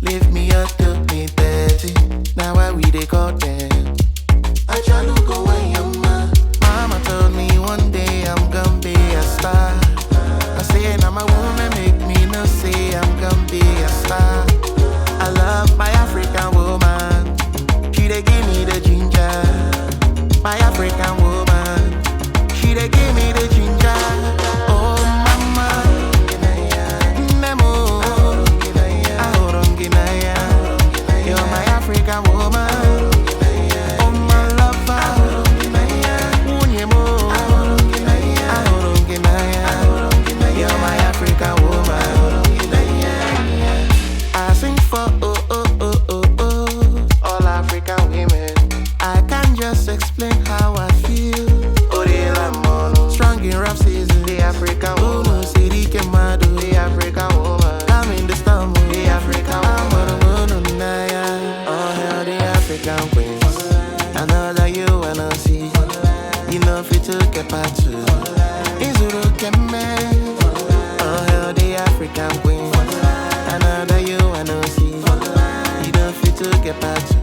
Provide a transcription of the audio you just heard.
Leave me up to me 30. Now why we they call them? I try to go away, mama told me one day I'm gonna be a star. I say now my woman make me no say I'm gonna be a star. I love my African woman. She dey give me the ginger. My African woman. She dey give me the ginger. Oh mama, Nemo, Ahoronginaya. You're my African woman. Oh my lover, Unyemo, Ahoronginaya. You're my African woman. I sing for all African women. I can't just explain how I feel. Strong in rap season, the African woman. City Kemado, the African woman. I'm in the storm, the African woman. Oh hell, the African queens. I know that you wanna see. You know fit to get back to. Izuru Keme. Oh hell, the African queens. I know that you wanna see. You know fit to get back to.